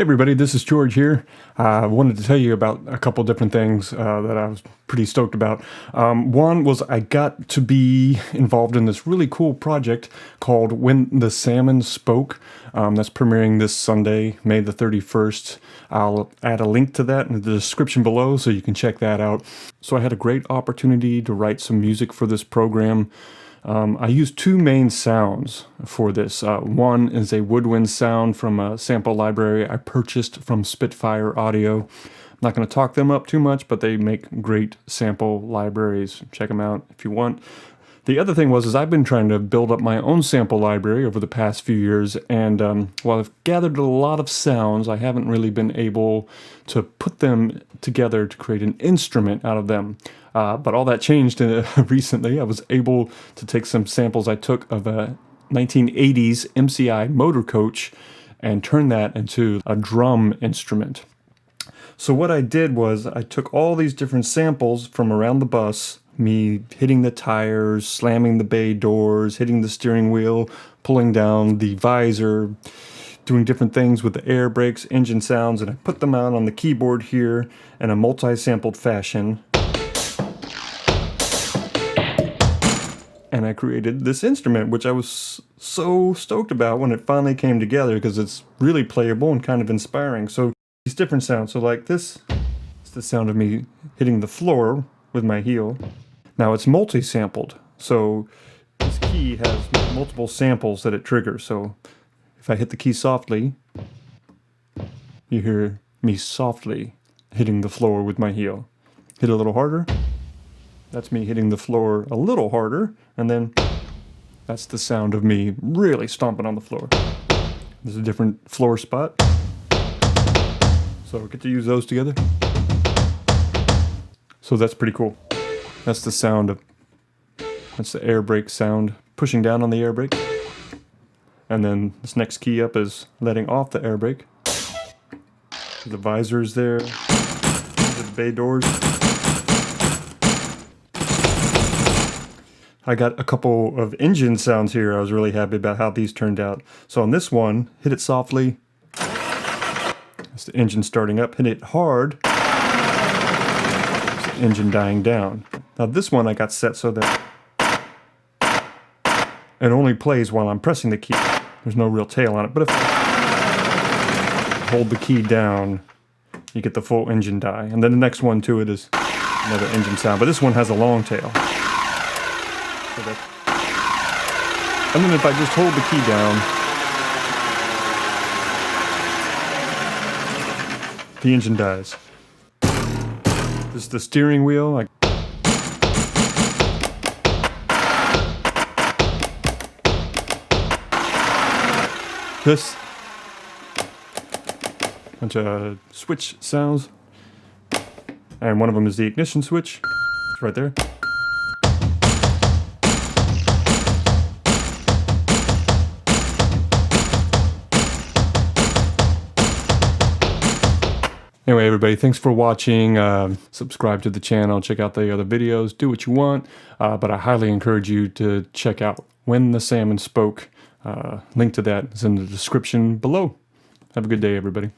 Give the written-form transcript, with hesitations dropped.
everybody, this is George here. I wanted to tell you about a couple different things that I was pretty stoked about. One was I got to be involved in this really cool project called When the Salmon Spoke. That's premiering this Sunday, May the 31st. I'll add a link to that in the description below so you can check that out. So I had a great opportunity to write some music for this program. I used two main sounds for this. One is a woodwind sound from a sample library I purchased from Spitfire Audio. I'm not going to talk them up too much, but they make great sample libraries. Check them out if you want. The other thing was I've been trying to build up my own sample library over the past few years, and while I've gathered a lot of sounds, I haven't really been able to put them together to create an instrument out of them. But all that changed recently. I was able to take some samples I took of a 1980s MCI motor coach and turn that into a drum instrument. So what I did was I took all these different samples from around the bus, me hitting the tires, slamming the bay doors, hitting the steering wheel, pulling down the visor, doing different things with the air brakes, engine sounds, and I put them out on the keyboard here in a multi-sampled fashion. And I created this instrument, which I was so stoked about when it finally came together because it's really playable and kind of inspiring. So these different sounds. So like this is the sound of me hitting the floor with my heel. Now it's multi-sampled. So this key has multiple samples that it triggers. So if I hit the key softly, you hear me softly hitting the floor with my heel. Hit a little harder. That's me hitting the floor a little harder, and then that's the sound of me really stomping on the floor. There's a different floor spot, so we get to use those together. So that's pretty cool. That's the sound of, that's the air brake sound, pushing down on the air brake. And then this next key up is letting off the air brake. The visor's there, the bay doors. I got a couple of engine sounds here. I was really happy about how these turned out. So on this one, hit it softly. That's the engine starting up. Hit it hard. That's the engine dying down. Now this one I got set so that it only plays while I'm pressing the key. There's no real tail on it. But if I hold the key down, you get the full engine die. And then the next one to it is another engine sound. But this one has a long tail. And then if I just hold the key down, the engine dies. This is the steering wheel. This bunch of switch sounds, and one of them is the ignition switch. It's right there. Anyway, everybody, thanks for watching. Subscribe to the channel, check out the other videos, do what you want. But I highly encourage you to check out When the Salmon Spoke. Link to that is in the description below. Have a good day, everybody.